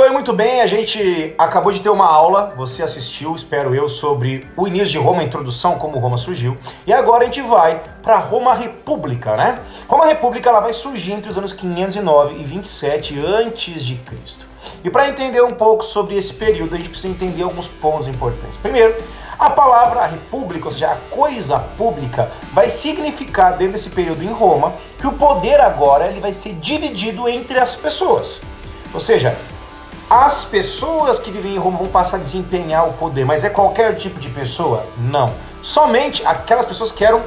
Bem, muito bem, a gente acabou de ter uma aula, você assistiu, espero eu, sobre o início de Roma, a introdução, como Roma surgiu. E agora a gente vai para Roma República, né? Roma República ela vai surgir entre os anos 509 e 27 a.C. E para entender um pouco sobre esse período, a gente precisa entender alguns pontos importantes. Primeiro, a palavra república, ou seja, a coisa pública, vai significar dentro desse período em Roma que o poder agora ele vai ser dividido entre as pessoas. Ou seja, as pessoas que vivem em Roma vão passar a desempenhar o poder, mas é qualquer tipo de pessoa? Não. Somente aquelas pessoas que eram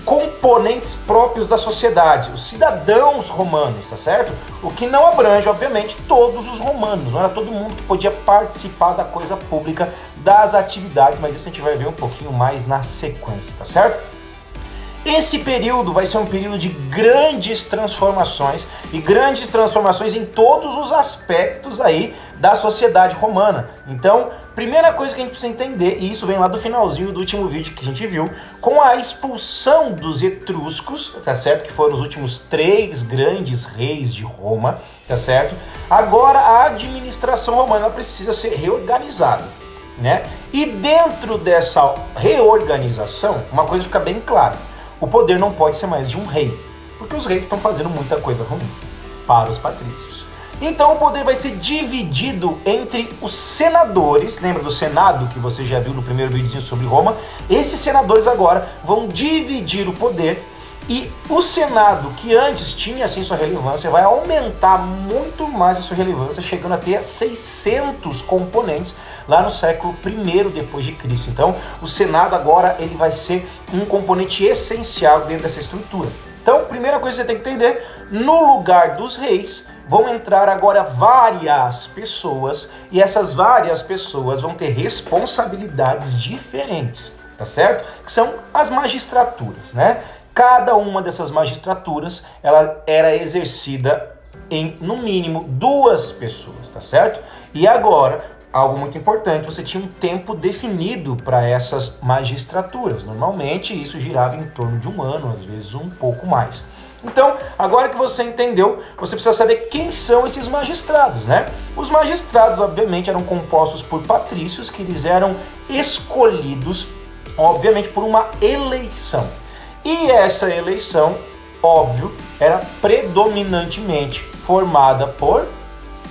componentes próprios da sociedade, os cidadãos romanos, tá certo? O que não abrange, obviamente, todos os romanos, não era todo mundo que podia participar da coisa pública, das atividades, mas isso a gente vai ver um pouquinho mais na sequência, tá certo? Esse período vai ser um período de grandes transformações, e grandes transformações em todos os aspectos aí da sociedade romana. Então, primeira coisa que a gente precisa entender, e isso vem lá do finalzinho do último vídeo que a gente viu, com a expulsão dos etruscos, tá certo? Que foram os últimos 3 grandes reis de Roma, tá certo? Agora a administração romana precisa ser reorganizada, né? E dentro dessa reorganização, uma coisa fica bem clara: o poder não pode ser mais de um rei, porque os reis estão fazendo muita coisa ruim para os patrícios. Então o poder vai ser dividido entre os senadores. Lembra do Senado que você já viu no primeiro videozinho sobre Roma? Esses senadores agora vão dividir o poder, e o Senado, que antes tinha assim sua relevância, vai aumentar muito mais a sua relevância, chegando a ter 600 componentes lá no século I depois de Cristo. Então, o Senado agora ele vai ser um componente essencial dentro dessa estrutura. Então, primeira coisa que você tem que entender, no lugar dos reis vão entrar agora várias pessoas, e essas várias pessoas vão ter responsabilidades diferentes, tá certo? Que são as magistraturas, né? Cada uma dessas magistraturas, ela era exercida em, no mínimo, 2 pessoas, tá certo? E agora, algo muito importante, você tinha um tempo definido para essas magistraturas. Normalmente, isso girava em torno de 1 ano, às vezes um pouco mais. Então, agora que você entendeu, você precisa saber quem são esses magistrados, né? Os magistrados, obviamente, eram compostos por patrícios, que eles eram escolhidos, obviamente, por uma eleição. E essa eleição, óbvio, era predominantemente formada por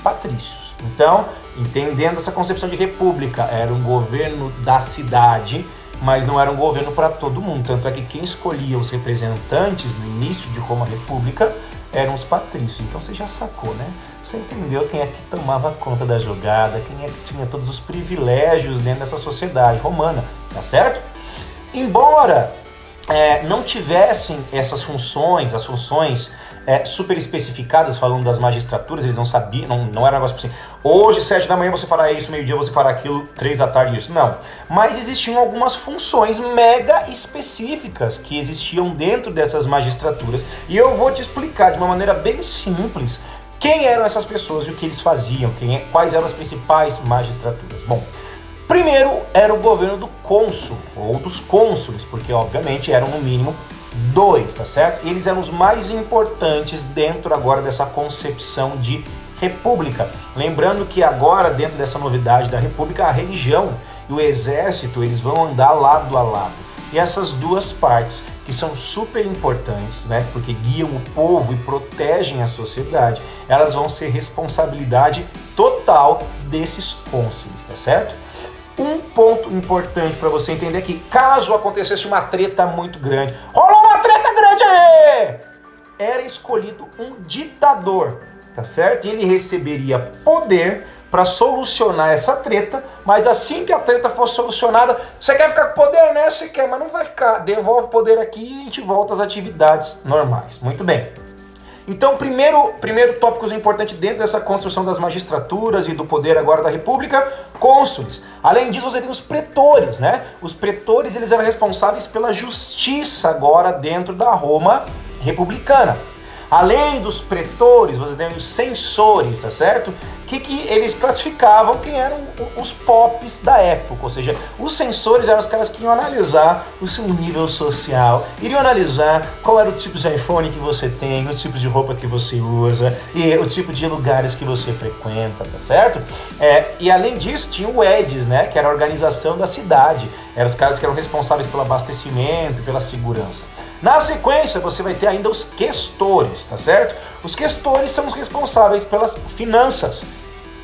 patrícios. Então, entendendo essa concepção de república, era um governo da cidade, mas não era um governo para todo mundo. Tanto é que quem escolhia os representantes no início de Roma República eram os patrícios. Então você já sacou, né? Você entendeu quem é que tomava conta da jogada, quem é que tinha todos os privilégios dentro dessa sociedade romana, tá certo? Embora não tivessem essas funções, as funções super especificadas, falando das magistraturas, eles não sabiam, não era um negócio assim, hoje 7 da manhã você fará isso, meio-dia você fará aquilo, 3 da tarde isso, não. Mas existiam algumas funções mega específicas que existiam dentro dessas magistraturas, e eu vou te explicar de uma maneira bem simples quem eram essas pessoas e o que eles faziam, quais eram as principais magistraturas. Bom, primeiro era o governo do cônsul, ou dos cônsules, porque obviamente eram no mínimo 2, tá certo? Eles eram os mais importantes dentro agora dessa concepção de república. Lembrando que agora, dentro dessa novidade da república, a religião e o exército, eles vão andar lado a lado. E essas 2 partes, que são super importantes, né? Porque guiam o povo e protegem a sociedade, elas vão ser responsabilidade total desses cônsules, tá certo? Um ponto importante para você entender é que, caso acontecesse uma treta muito grande, rolou uma treta grande aí! Era escolhido um ditador, tá certo? E ele receberia poder para solucionar essa treta, mas assim que a treta fosse solucionada, você quer ficar com poder, né? Você quer, mas não vai ficar. Devolve o poder aqui e a gente volta às atividades normais. Muito bem. Então, primeiro tópico importante dentro dessa construção das magistraturas e do poder agora da república, cônsules. Além disso, você tem os pretores, né? Os pretores, eles eram responsáveis pela justiça agora dentro da Roma republicana. Além dos pretores, você tem os censores, tá certo? Que eles classificavam quem eram os pops da época, ou seja, os censores eram os caras que iam analisar o seu nível social, iriam analisar qual era o tipo de iPhone que você tem, o tipo de roupa que você usa e o tipo de lugares que você frequenta, tá certo? E além disso tinha o EDES, né, que era a organização da cidade, eram os caras que eram responsáveis pelo abastecimento e pela segurança. Na sequência, você vai ter ainda os questores, tá certo? Os questores são os responsáveis pelas finanças,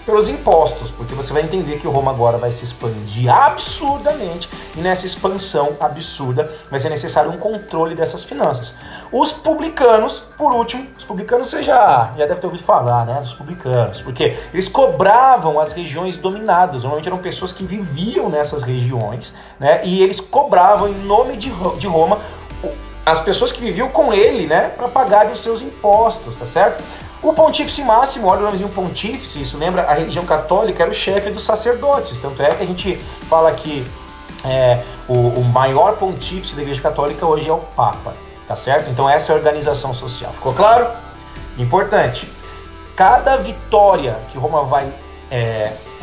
pelos impostos, porque você vai entender que Roma agora vai se expandir absurdamente e nessa expansão absurda vai ser necessário um controle dessas finanças. Os publicanos, por último, os publicanos você já deve ter ouvido falar, né? Os publicanos, porque eles cobravam as regiões dominadas, normalmente eram pessoas que viviam nessas regiões, né? E eles cobravam em nome de Roma as pessoas que viviam com ele, né, para pagarem os seus impostos, tá certo? O pontífice máximo, olha o nomezinho pontífice, isso lembra a religião católica, era o chefe dos sacerdotes, tanto é que a gente fala que o maior pontífice da igreja católica hoje é o Papa, tá certo? Então essa é a organização social, ficou claro? Importante, cada vitória que Roma vai...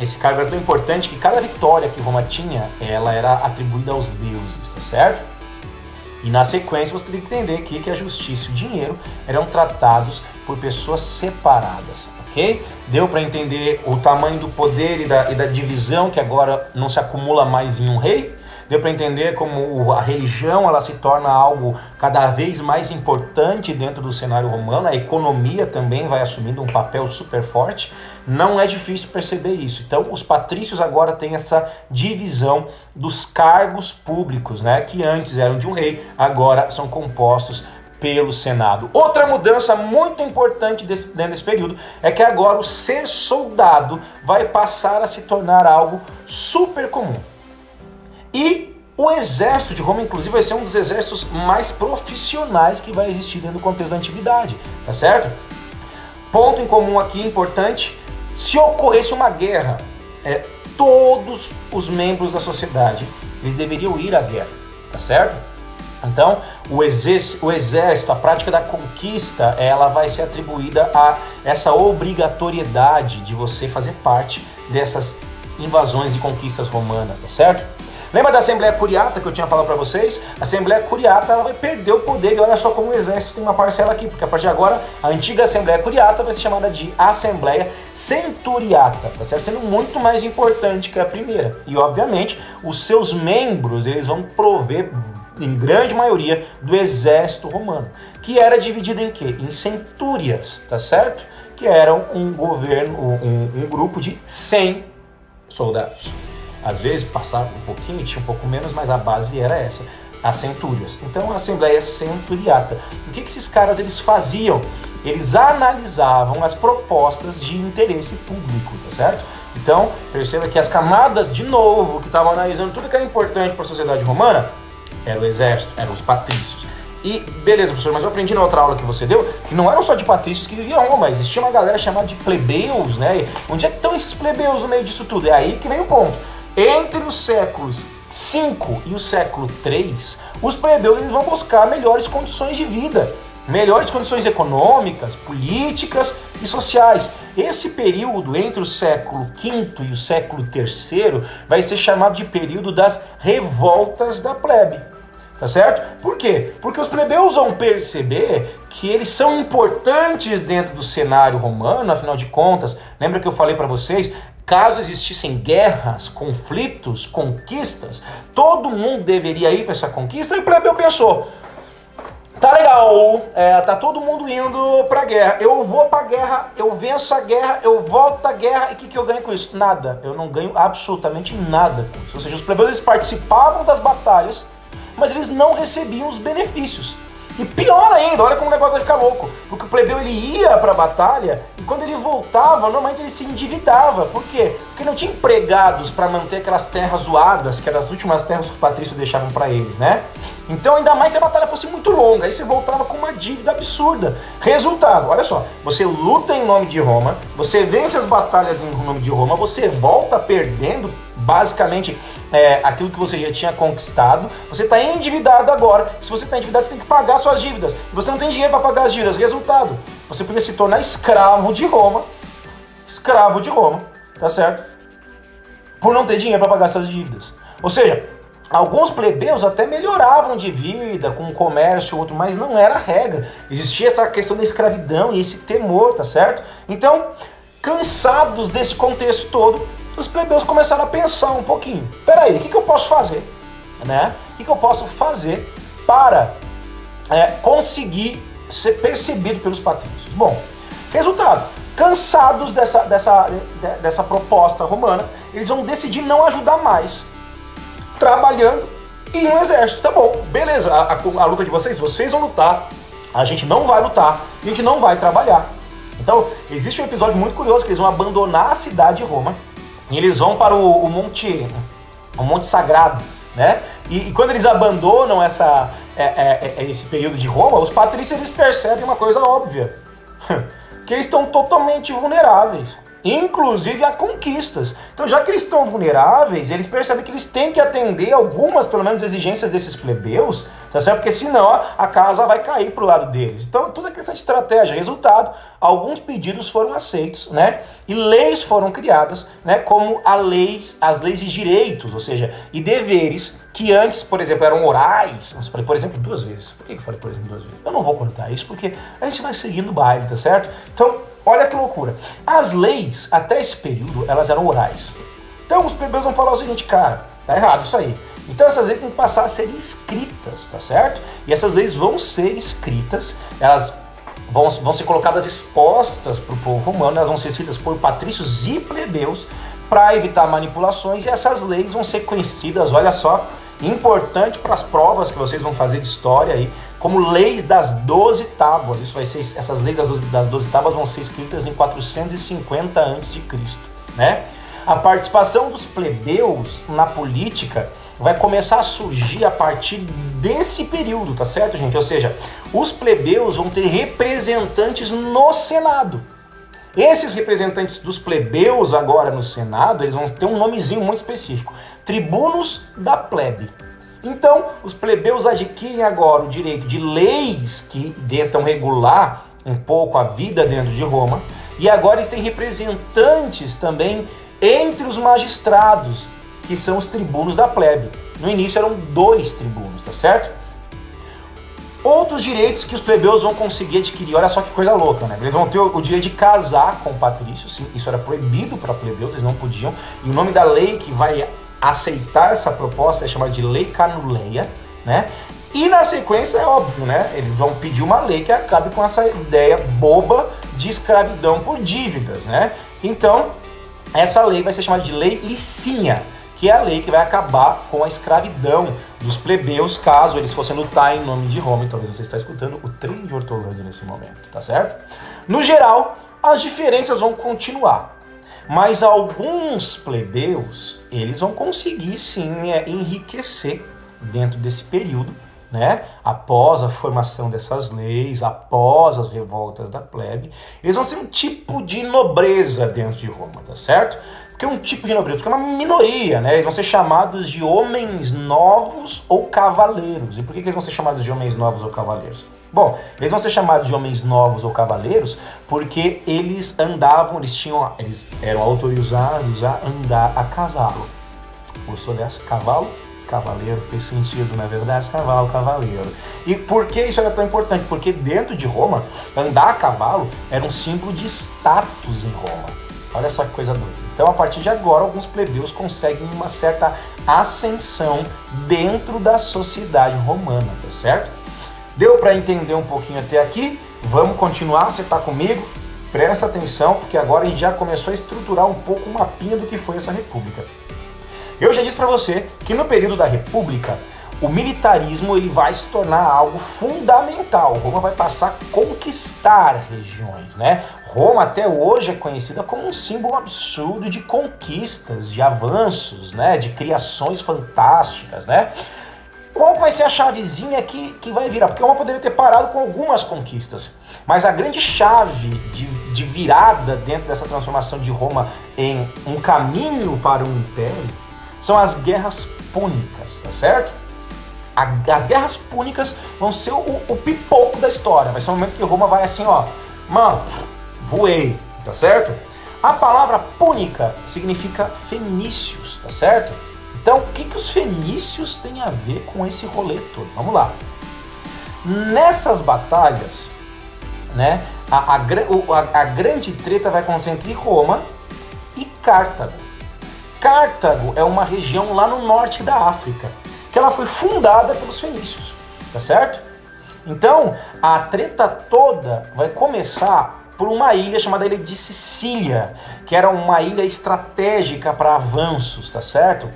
esse cargo era tão importante que cada vitória que Roma tinha, ela era atribuída aos deuses, tá certo? E na sequência você tem que entender aqui que a justiça e o dinheiro eram tratados por pessoas separadas, ok? Deu para entender o tamanho do poder e da divisão que agora não se acumula mais em um rei? Deu para entender como a religião ela se torna algo cada vez mais importante dentro do cenário romano, a economia também vai assumindo um papel super forte. Não é difícil perceber isso. Então, os patrícios agora têm essa divisão dos cargos públicos, né, que antes eram de um rei, agora são compostos pelo Senado. Outra mudança muito importante dentro desse período é que agora o ser soldado vai passar a se tornar algo super comum. E o exército de Roma, inclusive, vai ser um dos exércitos mais profissionais que vai existir dentro do contexto da antiguidade, tá certo? Ponto em comum aqui, importante, se ocorresse uma guerra, todos os membros da sociedade, eles deveriam ir à guerra, tá certo? Então, o exército, a prática da conquista, ela vai ser atribuída a essa obrigatoriedade de você fazer parte dessas invasões e conquistas romanas, tá certo? Lembra da Assembleia Curiata que eu tinha falado para vocês? A Assembleia Curiata ela vai perder o poder e olha só como o exército tem uma parcela aqui, porque a partir de agora a antiga Assembleia Curiata vai ser chamada de Assembleia Centuriata, tá certo? Sendo muito mais importante que a primeira. E obviamente os seus membros eles vão prover em grande maioria do exército romano, que era dividido em quê? Em centúrias, tá certo? Que eram um governo, um grupo de 100 soldados. Às vezes passava um pouquinho, tinha um pouco menos, mas a base era essa, as centúrias. Então a Assembleia Centuriata. O que esses caras eles faziam? Eles analisavam as propostas de interesse público, tá certo? Então perceba que as camadas, de novo, que estavam analisando tudo que era importante para a sociedade romana, era o exército, eram os patrícios. E beleza, professor, mas eu aprendi na outra aula que você deu que não eram só de patrícios que viviam em Roma, existia uma galera chamada de plebeus, né? Onde é que estão esses plebeus no meio disso tudo? É aí que vem o ponto. Entre os séculos V e o século III, os plebeus eles vão buscar melhores condições de vida, melhores condições econômicas, políticas e sociais. Esse período entre o século V e o século III vai ser chamado de período das revoltas da plebe. Tá certo? Por quê? Porque os plebeus vão perceber que eles são importantes dentro do cenário romano, afinal de contas, lembra que eu falei para vocês, caso existissem guerras, conflitos, conquistas, todo mundo deveria ir para essa conquista e o plebeu pensou, tá legal, tá todo mundo indo pra guerra, eu vou pra guerra, eu venço a guerra, eu volto da guerra, e o que eu ganho com isso? Nada, eu não ganho absolutamente nada com isso. Ou seja, os plebeus eles participavam das batalhas, mas eles não recebiam os benefícios. E pior ainda, olha como o negócio vai ficar louco, porque o plebeu ele ia para a batalha e quando ele voltava, normalmente ele se endividava. Por quê? Porque não tinha empregados para manter aquelas terras zoadas, que eram as últimas terras que os patrícios deixavam para eles, né? Então ainda mais se a batalha fosse muito longa, aí você voltava com uma dívida absurda. Resultado, olha só, você luta em nome de Roma, você vence as batalhas em nome de Roma, você volta perdendo basicamente aquilo que você já tinha conquistado. Você está endividado agora. Se você está endividado, você tem que pagar suas dívidas. E você não tem dinheiro para pagar as dívidas. Resultado, você poderia se tornar escravo de Roma. Escravo de Roma, tá certo? Por não ter dinheiro para pagar suas dívidas. Ou seja, alguns plebeus até melhoravam de vida com o comércio, outro, mas não era a regra. Existia essa questão da escravidão e esse temor, tá certo? Então, cansados desse contexto todo, os plebeus começaram a pensar um pouquinho. Peraí, o que eu posso fazer? Né? O que eu posso fazer para conseguir ser percebido pelos patrícios? Bom, resultado, cansados dessa proposta romana, eles vão decidir não ajudar mais, trabalhando em um exército. Tá bom, beleza, a luta de vocês vão lutar, a gente não vai lutar, a gente não vai trabalhar. Então, existe um episódio muito curioso que eles vão abandonar a cidade de Roma e eles vão para o monte sagrado, né? E quando eles abandonam esse período de Roma, os patrícios eles percebem uma coisa óbvia, que eles estão totalmente vulneráveis, inclusive a conquistas. Então, já que eles estão vulneráveis, eles percebem que eles têm que atender algumas, pelo menos, exigências desses plebeus, tá certo? Porque senão a casa vai cair pro lado deles. Então, tudo é questão de estratégia. Resultado, alguns pedidos foram aceitos, né? E leis foram criadas, né? Como as leis de direitos, ou seja, e deveres que antes, por exemplo, eram orais. Eu falei, por exemplo, 2 vezes. Por que eu falei, por exemplo, 2 vezes? Eu não vou cortar isso, porque a gente vai seguindo o baile, tá certo? Então, olha que loucura. As leis, até esse período, elas eram orais. Então, os plebeus vão falar o seguinte, cara, tá errado isso aí. Então, essas leis têm que passar a ser escritas, tá certo? E essas leis vão ser escritas, elas vão ser colocadas expostas para o povo romano, elas vão ser escritas por patrícios e plebeus para evitar manipulações, e essas leis vão ser conhecidas, olha só, importante para as provas que vocês vão fazer de história aí, como leis das 12 tábuas. Isso vai ser, essas leis das 12 tábuas vão ser escritas em 450 a.C., né? A participação dos plebeus na política vai começar a surgir a partir desse período, tá certo, gente? Ou seja, os plebeus vão ter representantes no Senado. Esses representantes dos plebeus agora no Senado, eles vão ter um nomezinho muito específico, tribunos da plebe. Então, os plebeus adquirem agora o direito de leis que tentam regular um pouco a vida dentro de Roma, e agora eles têm representantes também entre os magistrados, que são os tribunos da plebe. No início eram 2 tribunos, tá certo? Outros direitos que os plebeus vão conseguir adquirir, olha só que coisa louca, né? Eles vão ter o direito de casar com patrícios, sim, isso era proibido para plebeus, eles não podiam, e o nome da lei que vai aceitar essa proposta é chamada de Lei Canuleia, né? E na sequência é óbvio, né? Eles vão pedir uma lei que acabe com essa ideia boba de escravidão por dívidas, né? Então, essa lei vai ser chamada de Lei Licínia, que é a lei que vai acabar com a escravidão dos plebeus, caso eles fossem lutar em nome de Roma. E talvez você está escutando o trem de Hortolândia nesse momento, tá certo? No geral, as diferenças vão continuar, mas alguns plebeus, eles vão conseguir sim enriquecer dentro desse período, né? Após a formação dessas leis, após as revoltas da plebe, eles vão ser um tipo de nobreza dentro de Roma, tá certo? Porque é um tipo de nobreza, porque é uma minoria, né? Eles vão ser chamados de homens novos ou cavaleiros. E por que eles vão ser chamados de homens novos ou cavaleiros? Bom, eles vão ser chamados de homens novos ou cavaleiros porque eles eram autorizados a andar a cavalo. Gostou dessa? Cavalo, cavaleiro, fez sentido, na verdade, cavalo, cavaleiro. E por que isso era tão importante? Porque dentro de Roma, andar a cavalo era um símbolo de status em Roma. Olha só que coisa doida. Então, a partir de agora, alguns plebeus conseguem uma certa ascensão dentro da sociedade romana, tá certo? Deu para entender um pouquinho até aqui? Vamos continuar, você está comigo? Presta atenção, porque agora a gente já começou a estruturar um pouco o mapinha do que foi essa república. Eu já disse para você que no período da república, o militarismo ele vai se tornar algo fundamental. Roma vai passar a conquistar regiões, né? Roma até hoje é conhecida como um símbolo absurdo de conquistas, de avanços, né? De criações fantásticas, né? Qual vai ser a chavezinha que vai virar? Porque Roma poderia ter parado com algumas conquistas, mas a grande chave de virada dentro dessa transformação de Roma em um caminho para um império são as guerras púnicas, tá certo? As guerras púnicas vão ser o pipoco da história. Vai ser um momento que Roma vai assim, ó, mano, voei, tá certo? A palavra púnica significa fenícios, tá certo? Então, o que os fenícios têm a ver com esse rolê todo? Vamos lá. Nessas batalhas, né, a grande treta vai acontecer entre Roma e Cartago. Cartago é uma região lá no norte da África, que ela foi fundada pelos fenícios, tá certo? Então, a treta toda vai começar por uma ilha chamada Ilha de Sicília, que era uma ilha estratégica para avanços, tá certo?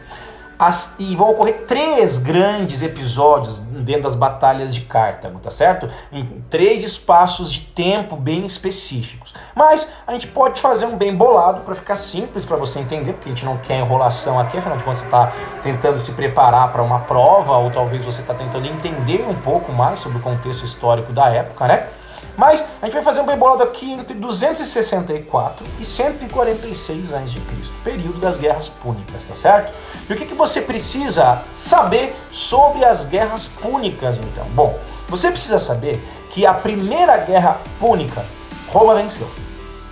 E vão ocorrer 3 grandes episódios dentro das batalhas de Cartago, tá certo? Em 3 espaços de tempo bem específicos. Mas a gente pode fazer um bem bolado para ficar simples para você entender, porque a gente não quer enrolação aqui, afinal de contas você está tentando se preparar para uma prova, ou talvez você está tentando entender um pouco mais sobre o contexto histórico da época, né? Mas a gente vai fazer um bem bolado aqui entre 264 e 146 a.C., período das guerras púnicas, tá certo? E o que você precisa saber sobre as guerras púnicas, então? Bom, você precisa saber que a primeira guerra púnica, Roma venceu.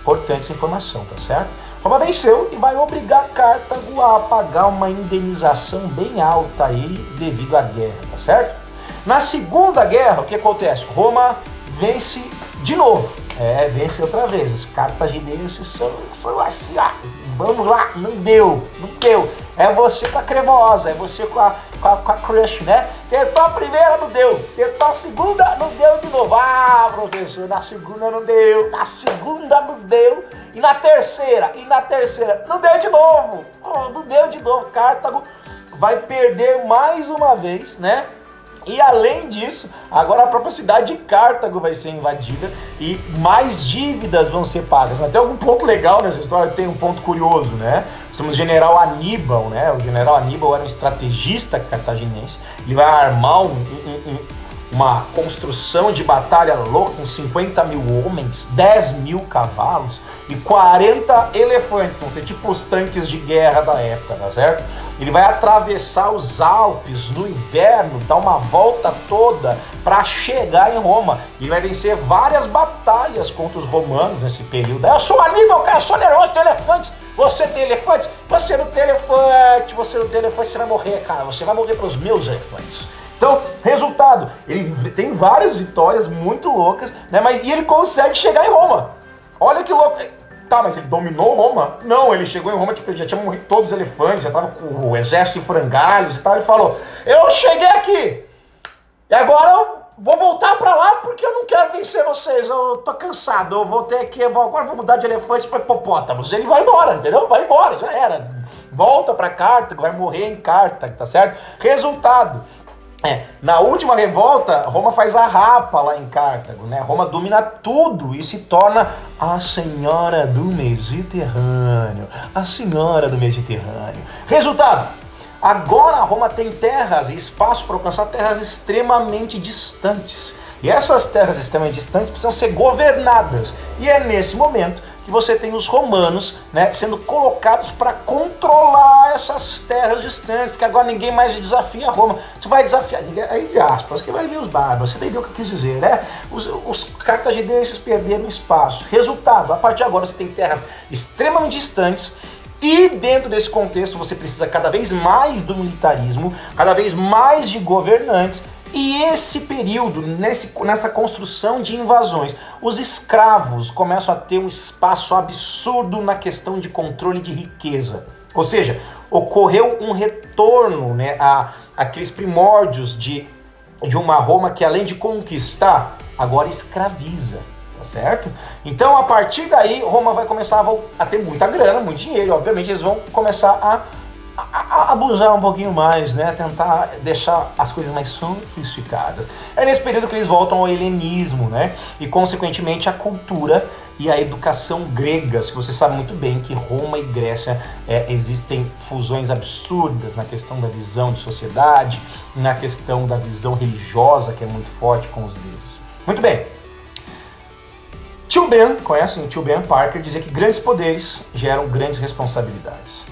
Importante essa informação, tá certo? Roma venceu e vai obrigar Cartago a pagar uma indenização bem alta aí devido à guerra, tá certo? Na segunda guerra, o que acontece? Roma vence de novo. Vence outra vez. Os cartagineses são assim, vamos lá, não deu. É você com a cremosa, é você com a crush, né? Tentou a primeira, não deu. Tentou a segunda, não deu de novo. Ah, professor, na segunda não deu. Na segunda não deu. E na terceira, não deu de novo. Não deu de novo. Cartago vai perder mais uma vez, né? E além disso, agora a própria cidade de Cartago vai ser invadida e mais dívidas vão ser pagas. Mas tem algum ponto legal nessa história, tem um ponto curioso, né? Temos o general Aníbal, né? O general Aníbal era um estrategista cartaginense. Ele vai armar uma construção de batalha louca com 50 mil homens, 10 mil cavalos e 40 elefantes. Vão ser tipo os tanques de guerra da época, tá certo? Ele vai atravessar os Alpes no inverno, dar uma volta toda para chegar em Roma. Ele vai vencer várias batalhas contra os romanos nesse período. Eu sou Aníbal, cara, eu sou nervoso, tenho elefantes. Você tem elefante? Você não tem elefante, você vai morrer, cara. Você vai morrer para os meus elefantes. Então, resultado, ele tem várias vitórias muito loucas, né? E ele consegue chegar em Roma. Olha que louco. Tá, mas ele dominou Roma? Não, ele chegou em Roma, tipo, já tinha morrido todos os elefantes, já tava com o exército de frangalhos e tal. Ele falou, eu cheguei aqui, e agora eu vou voltar pra lá porque eu não quero vencer vocês, eu tô cansado, eu voltei aqui, agora vou mudar de elefantes pra hipopótamos. Ele vai embora, entendeu? Vai embora, já era. Volta pra Cartago, vai morrer em Cartago, tá certo? Resultado. Na última revolta, Roma faz a rapa lá em Cartago, né? Roma domina tudo e se torna a senhora do Mediterrâneo. A senhora do Mediterrâneo. Resultado, agora Roma tem terras e espaço para alcançar terras extremamente distantes. E essas terras extremamente distantes precisam ser governadas. E é nesse momento que você tem os romanos, né, sendo colocados para controlar essas terras distantes, porque agora ninguém mais desafia Roma. Você vai desafiar, aí de aspas, que vai vir os bárbaros, você entendeu o que eu quis dizer, né? Os cartagineses perderam espaço. Resultado, a partir de agora você tem terras extremamente distantes, e dentro desse contexto você precisa cada vez mais do militarismo, cada vez mais de governantes. E esse período, nessa construção de invasões, os escravos começam a ter um espaço absurdo na questão de controle de riqueza. Ou seja, ocorreu um retorno, né, àqueles primórdios de uma Roma que, além de conquistar, agora escraviza. Tá certo? Então, a partir daí, Roma vai começar a ter muita grana, muito dinheiro. Obviamente, eles vão começar a abusar um pouquinho mais, né? Tentar deixar as coisas mais sofisticadas. É nesse período que eles voltam ao helenismo, né? E, consequentemente, a cultura e a educação gregas, que você sabe muito bem que Roma e Grécia existem fusões absurdas na questão da visão de sociedade, na questão da visão religiosa, que é muito forte com os deuses. Muito bem. Tio Ben, conhecem o Tio Ben Parker, dizia que grandes poderes geram grandes responsabilidades.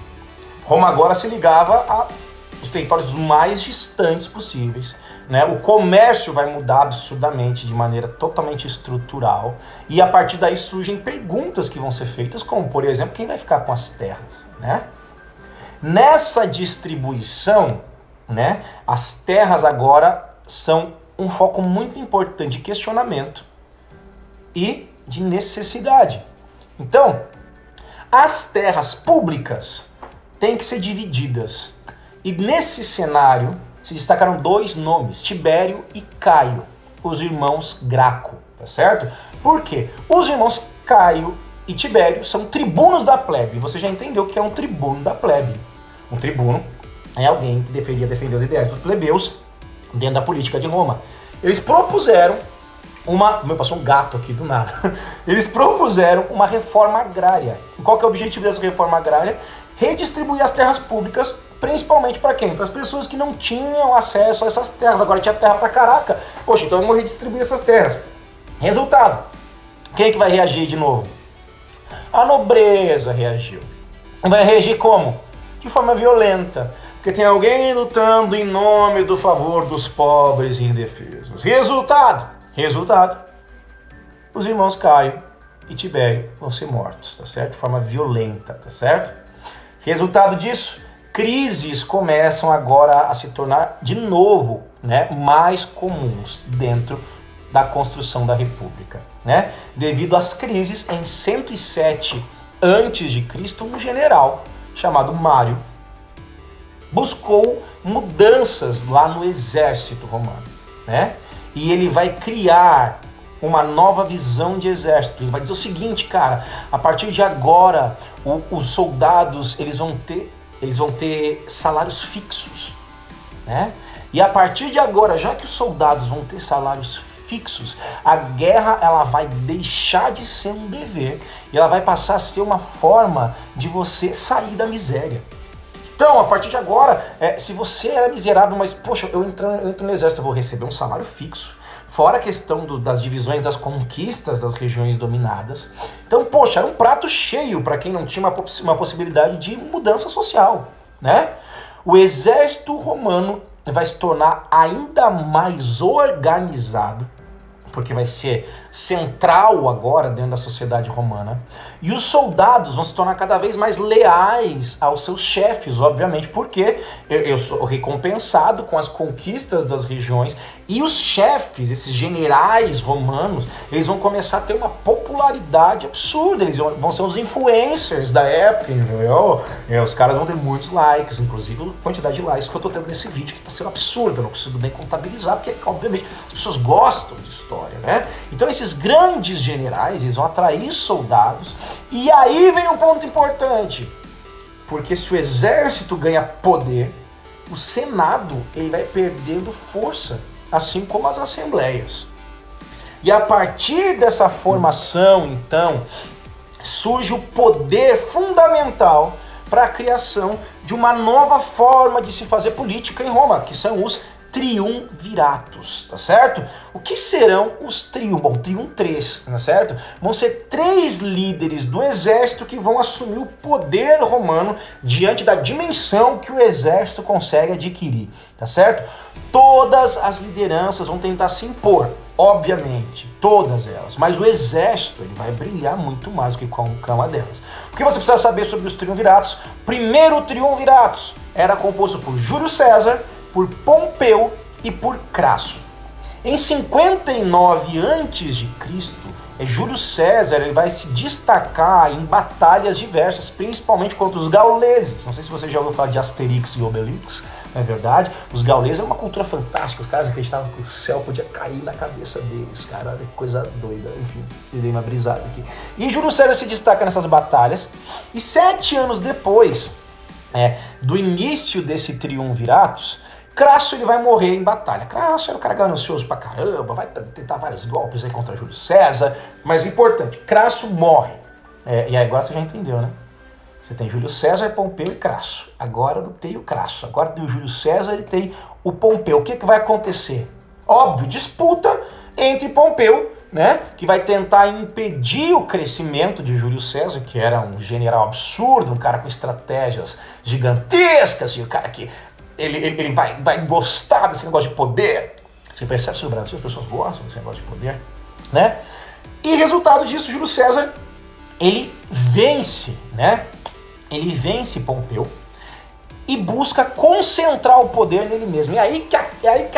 Roma agora se ligava aos territórios mais distantes possíveis, né? O comércio vai mudar absurdamente de maneira totalmente estrutural e a partir daí surgem perguntas que vão ser feitas, como por exemplo, quem vai ficar com as terras, né? Nessa distribuição, né, as terras agora são um foco muito importante de questionamento e de necessidade. Então, as terras públicas têm que ser divididas. E nesse cenário se destacaram dois nomes, Tibério e Caio, os irmãos Graco, tá certo? Por quê? Os irmãos Caio e Tibério são tribunos da plebe. Você já entendeu o que é um tribuno da plebe. Um tribuno é alguém que deveria defender os ideais dos plebeus dentro da política de Roma. Eles propuseram passou um gato aqui do nada. Eles propuseram uma reforma agrária. E qual que é o objetivo dessa reforma agrária? Redistribuir as terras públicas, principalmente para quem? Para as pessoas que não tinham acesso a essas terras. Agora tinha terra pra caraca. Poxa, então vamos redistribuir essas terras. Resultado, quem é que vai reagir de novo? A nobreza reagiu. Vai reagir como? De forma violenta. Porque tem alguém lutando em nome do favor dos pobres e indefesos. Resultado, os irmãos Caio e Tibério vão ser mortos, tá certo? De forma violenta, tá certo? Resultado disso, crises começam agora a se tornar de novo, né, mais comuns dentro da construção da República, né? Devido às crises, em 107 a.C., um general chamado Mário buscou mudanças lá no exército romano, né? E ele vai criar uma nova visão de exército. Ele vai dizer o seguinte, cara, a partir de agora, os soldados eles vão ter salários fixos, né? E a partir de agora, já que os soldados vão ter salários fixos, a guerra ela vai deixar de ser um dever e ela vai passar a ser uma forma de você sair da miséria. Então, a partir de agora, se você era miserável, mas, poxa, eu entro no exército, eu vou receber um salário fixo, fora a questão das divisões das conquistas das regiões dominadas. Então, poxa, era um prato cheio para quem não tinha uma possibilidade de mudança social, né? O exército romano vai se tornar ainda mais organizado, porque vai ser central agora dentro da sociedade romana. E os soldados vão se tornar cada vez mais leais aos seus chefes, obviamente, porque eu sou recompensado com as conquistas das regiões. E os chefes, esses generais romanos, eles vão começar a ter uma popularidade absurda. Eles vão ser os influencers da época, entendeu? Os caras vão ter muitos likes, inclusive a quantidade de likes que eu tô tendo nesse vídeo, que tá sendo absurda, não consigo nem contabilizar, porque, obviamente, as pessoas gostam de história, né? Então, esses grandes generais, eles vão atrair soldados. E aí vem um ponto importante, porque se o exército ganha poder, o Senado ele vai perdendo força, assim como as assembleias. E a partir dessa formação, então, surge o poder fundamental para a criação de uma nova forma de se fazer política em Roma, que são os triunviratos, tá certo? O que serão os Bom, triuntres, tá certo? Vão ser 3 líderes do exército que vão assumir o poder romano diante da dimensão que o exército consegue adquirir, tá certo? Todas as lideranças vão tentar se impor, obviamente, todas elas, mas o exército ele vai brilhar muito mais do que qualquer uma delas. O que você precisa saber sobre os triunviratos? Primeiro triunviratos era composto por Júlio César, por Pompeu e por Crasso. Em 59 a.C., Júlio César ele vai se destacar em batalhas diversas, principalmente contra os gauleses. Não sei se você já ouviu falar de Asterix e Obelix, não é verdade? Os gauleses é uma cultura fantástica, os caras acreditavam que o céu podia cair na cabeça deles, cara, olha que coisa doida, enfim, eu dei uma brisada aqui. E Júlio César se destaca nessas batalhas, e 7 anos depois do início desse triunviratos, Crasso ele vai morrer em batalha. Crasso era um cara ganancioso pra caramba, vai tentar vários golpes aí contra Júlio César, mas importante, Crasso morre. E agora você já entendeu, né? Você tem Júlio César, Pompeu e Crasso. Agora não tem o Crasso, agora tem o Júlio César e tem o Pompeu. O que vai acontecer? Óbvio, disputa entre Pompeu né, que vai tentar impedir o crescimento de Júlio César, que era um general absurdo, um cara com estratégias gigantescas, e o cara que ele vai gostar desse negócio de poder. Você percebe que no Brasil as pessoas gostam desse negócio de poder, né? E resultado disso, Júlio César, ele vence, né? Ele vence Pompeu e busca concentrar o poder nele mesmo. E aí que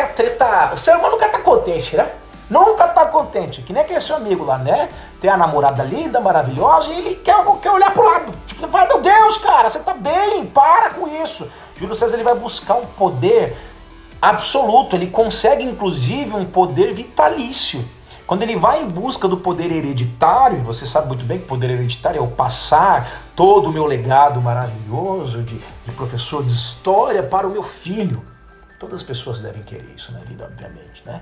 a treta... O ser humano nunca tá contente, né? Nunca tá contente. Que nem aquele seu amigo lá, né? Tem a namorada linda, maravilhosa, e ele quer olhar pro lado. Tipo, fala, meu Deus, cara, você tá bem, para com isso. Júlio César, ele vai buscar um poder absoluto. Ele consegue, inclusive, um poder vitalício. Quando ele vai em busca do poder hereditário, você sabe muito bem que o poder hereditário é o passar todo o meu legado maravilhoso de professor de história para o meu filho. Todas as pessoas devem querer isso na vida, obviamente, né?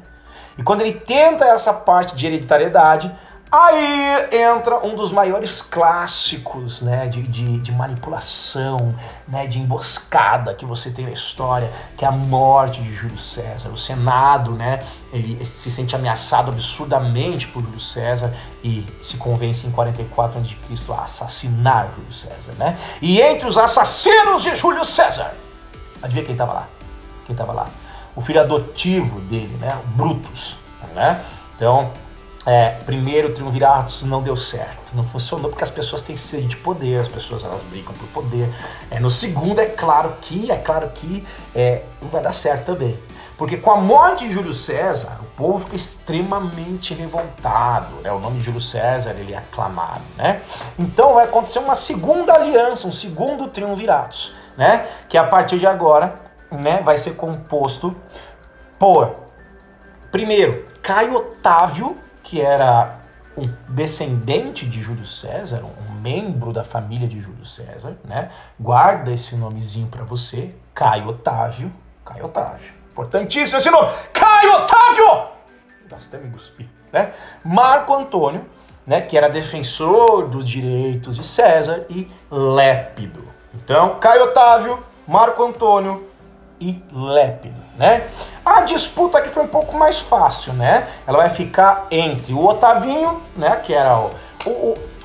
E quando ele tenta essa parte de hereditariedade, aí entra um dos maiores clássicos, né, de manipulação, né, de emboscada que você tem na história, que é a morte de Júlio César. O Senado, né, ele se sente ameaçado absurdamente por Júlio César e se convence em 44 a.C. a assassinar Júlio César, né? E entre os assassinos de Júlio César, adivinha quem estava lá? Quem estava lá? O filho adotivo dele, né, o Brutus, né? Então, primeiro triunvirato não deu certo, não funcionou porque as pessoas têm sede de poder, as pessoas elas brigam por poder. No segundo, é claro que não vai dar certo também. Porque com a morte de Júlio César, o povo fica extremamente revoltado, né? O nome de Júlio César, ele é aclamado, né? Então vai acontecer uma segunda aliança, um segundo triunvirato, né? Que a partir de agora, né, vai ser composto por, primeiro, Caio Otávio, que era um descendente de Júlio César, um membro da família de Júlio César, né? Guarda esse nomezinho para você, Caio Otávio. Caio Otávio. Importantíssimo esse nome, Caio Otávio! Nossa, até me cuspi, né? Marco Antônio, né, que era defensor dos direitos de César, e Lépido. Então, Caio Otávio, Marco Antônio e Lépido, né? A disputa aqui foi um pouco mais fácil, né? Ela vai ficar entre o Otavinho, né, que era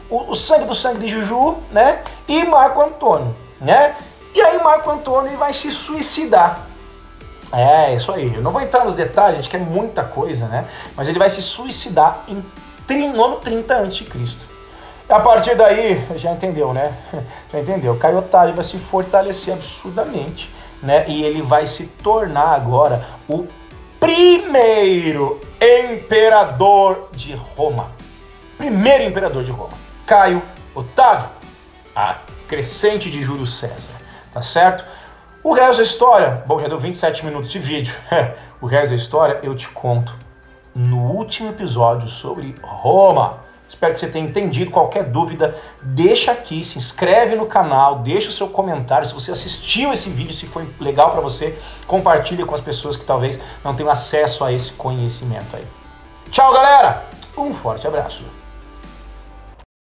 o sangue do sangue de Juju, né, e Marco Antônio, né? E aí Marco Antônio vai se suicidar. É, isso aí. Eu não vou entrar nos detalhes, gente, que é muita coisa, né? Mas ele vai se suicidar no ano 30 a.C. A partir daí, já entendeu, né? Já entendeu. Caio Otávio vai se fortalecer absurdamente, né? E ele vai se tornar agora o primeiro imperador de Roma. Primeiro imperador de Roma. Caio Otávio, a crescente de Júlio César. Tá certo? O resto da história, bom, já deu 27 minutos de vídeo. O resto da história eu te conto no último episódio sobre Roma. Espero que você tenha entendido. Qualquer dúvida, deixa aqui, se inscreve no canal, deixa o seu comentário. Se você assistiu esse vídeo, se foi legal para você, compartilha com as pessoas que talvez não tenham acesso a esse conhecimento aí. Tchau, galera! Um forte abraço!